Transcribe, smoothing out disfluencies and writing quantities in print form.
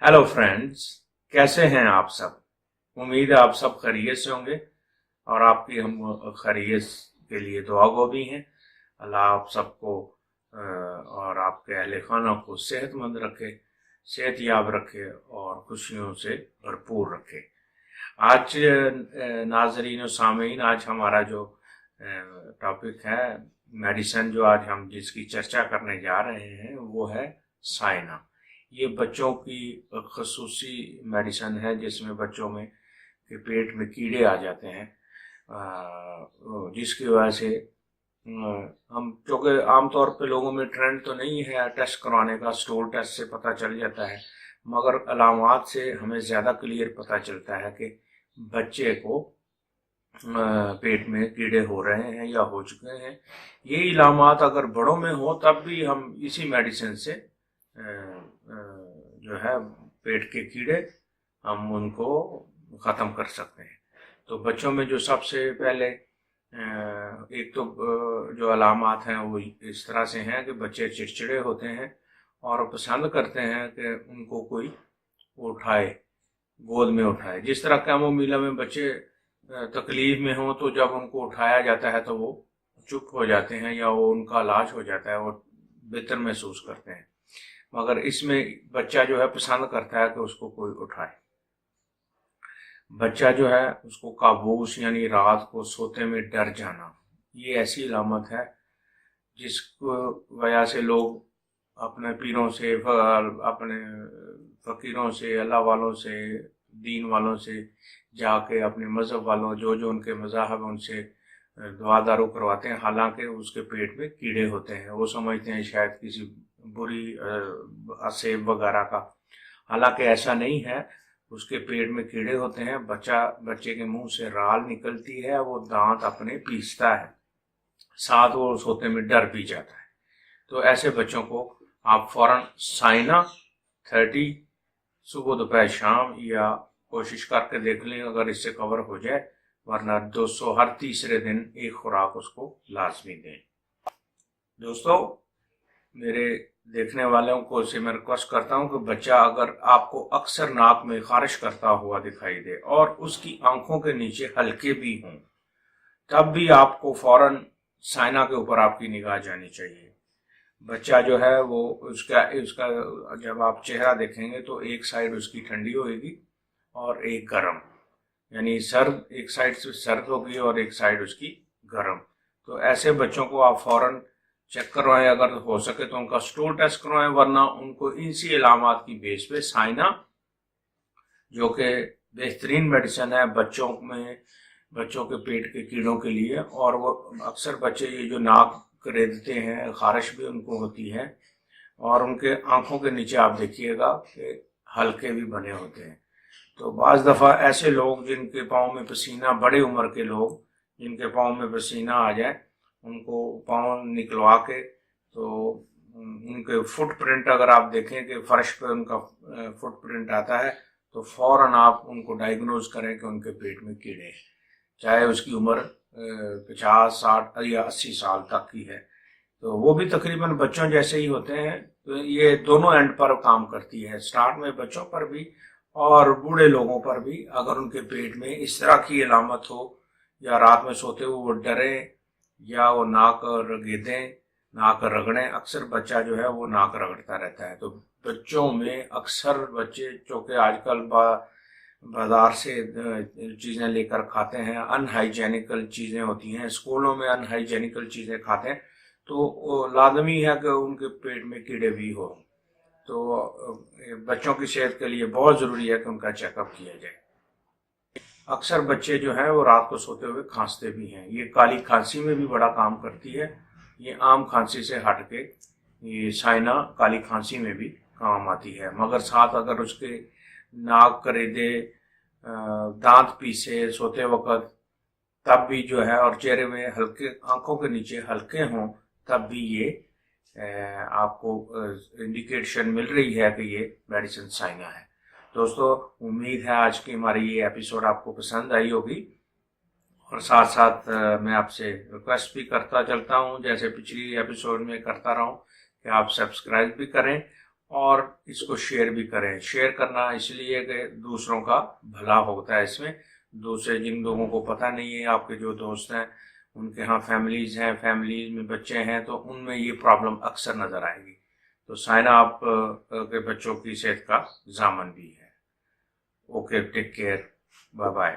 Hello friends, कैसे हैं आप सब। उम्मीद है आप सब खैरियत से होंगे और आपकी हम खैरियत के लिए दुआ गो भी हैं। अल्लाह आप सबको और आपके अहले खाना को सेहतमंद रखे, सेहत याब रखे और खुशियों से भरपूर रखे। आज नाजरीन और सामीन, आज हमारा जो टॉपिक है मेडिसिन, जो आज हम जिसकी चर्चा करने जा रहे हैं वो है साइना। ये बच्चों की खसूसी मेडिसिन है जिसमें बच्चों में के पेट में कीड़े आ जाते हैं, जिसकी वजह से हम, क्योंकि आमतौर पे लोगों में ट्रेंड तो नहीं है टेस्ट करवाने का, स्टूल टेस्ट से पता चल जाता है, मगर अलामात से हमें ज़्यादा क्लियर पता चलता है कि बच्चे को पेट में कीड़े हो रहे हैं या हो चुके हैं। ये इलामात अगर बड़ों में हो तब भी हम इसी मेडिसिन से जो है पेट के कीड़े हम उनको ख़त्म कर सकते हैं। तो बच्चों में जो सबसे पहले एक तो जो अलामात हैं वो इस तरह से हैं कि बच्चे चिड़चिड़े होते हैं और पसंद करते हैं कि उनको कोई उठाए, गोद में उठाए। जिस तरह कैमोमिला में बच्चे तकलीफ में हों तो जब उनको उठाया जाता है तो वो चुप हो जाते हैं या वो उनका इलाज हो जाता है, वो बेहतर महसूस करते हैं। मगर इसमें बच्चा जो है पसंद करता है कि उसको कोई उठाए। बच्चा जो है उसको काबूस यानी रात को सोते में डर जाना, ये ऐसी अलामत है जिसको वजह से लोग अपने पीरों से, अपने फकीरों से, अल्लाह वालों से, दीन वालों से जाके, अपने मज़हब वालों जो जो उनके मज़ाहब उनसे दुआ दारू करवाते हैं, हालांकि उसके पेट में कीड़े होते हैं। वो समझते हैं शायद किसी बुरी असेब वगैरह का, हालांकि ऐसा नहीं है। उसके पेट में कीड़े होते हैं, बच्चे के मुंह से राल निकलती है, वो दांत अपने पीसता है, साथ वो सोते में डर भी जाता है। तो ऐसे बच्चों को आप फौरन साइना 30 सुबह दोपहर शाम या कोशिश करके देख लें अगर इससे कवर हो जाए, वरना 200 हर तीसरे दिन एक खुराक उसको लाजमी दें। दोस्तों, मेरे देखने वालों को से मैं रिक्वेस्ट करता हूं कि बच्चा अगर आपको अक्सर नाक में खारिश करता हुआ दिखाई दे और उसकी आंखों के नीचे हल्के भी हों, तब भी आपको फौरन साइना के ऊपर आपकी निगाह जानी चाहिए। बच्चा जो है वो उसका जब आप चेहरा देखेंगे तो एक साइड उसकी ठंडी होगी और एक गर्म, यानी सर्द, एक साइड से सर्द होगी और एक साइड उसकी गर्म। तो ऐसे बच्चों को आप फौरन चेक करवाएं, अगर हो सके तो उनका स्टूल टेस्ट करवाएं, वरना उनको इसी अलामात की बेस पे साइना, जो कि बेहतरीन मेडिसिन है बच्चों के पेट के कीड़ों के लिए। और वो अक्सर बच्चे ये जो नाक रेदते हैं, खारिश भी उनको होती है और उनके आंखों के नीचे आप देखिएगा कि हल्के भी बने होते हैं। तो बाज़ दफ़ा ऐसे लोग जिनके पाँव में पसीना, बड़े उम्र के लोग जिनके पाँव में पसीना आ जाए, उनको पाँव निकलवा के, तो उनके फुटप्रिंट अगर आप देखें कि फर्श पे उनका फुटप्रिंट आता है, तो फौरन आप उनको डायग्नोज करें कि उनके पेट में कीड़े हैं, चाहे उसकी उम्र 50, 60 या 80 साल तक की है। तो वो भी तकरीबन बच्चों जैसे ही होते हैं। तो ये दोनों एंड पर काम करती है, स्टार्ट में बच्चों पर भी और बूढ़े लोगों पर भी। अगर उनके पेट में इस तरह की अलामत हो या रात में सोते हुए वो डरे या वो नाक रगेदें, नाक रगड़ें, अक्सर बच्चा जो है वो नाक रगड़ता रहता है। तो बच्चों में अक्सर बच्चे चूँकि आजकल बाजार से चीज़ें लेकर खाते हैं, अनहाइजेनिकल चीज़ें होती हैं, स्कूलों में अनहाइजेनिकल चीज़ें खाते हैं, तो लाजमी है कि उनके पेट में कीड़े भी हो। तो बच्चों की सेहत के लिए बहुत ज़रूरी है कि उनका चेकअप किया जाए। अक्सर बच्चे जो हैं वो रात को सोते हुए खांसते भी हैं, ये काली खांसी में भी बड़ा काम करती है। ये आम खांसी से हट के ये साइना काली खांसी में भी काम आती है, मगर साथ अगर उसके नाक करेदे, दांत पीसे सोते वक्त, तब भी जो है, और चेहरे में हल्के, आंखों के नीचे हल्के हों, तब भी ये आपको इंडिकेशन मिल रही है कि ये मेडिसिन साइना है। दोस्तों, उम्मीद है आज की हमारी ये एपिसोड आपको पसंद आई होगी, और साथ साथ मैं आपसे रिक्वेस्ट भी करता चलता हूँ, जैसे पिछली एपिसोड में करता रहा हूँ, कि आप सब्सक्राइब भी करें اور اس کو شیئر بھی کریں. شیئر کرنا اس لیے کہ دوسروں کا بھلا ہوتا ہے اس میں. دوسرے جن لوگوں کو پتہ نہیں ہے، آپ کے جو دوست ہیں ان کے ہاں فیملیز ہیں، فیملیز میں بچے ہیں، تو ان میں یہ پرابلم اکثر نظر آئے گی. تو سائنہ آپ کے بچوں کی صحت کا ضامن بھی ہے. Okay, take care, bye bye.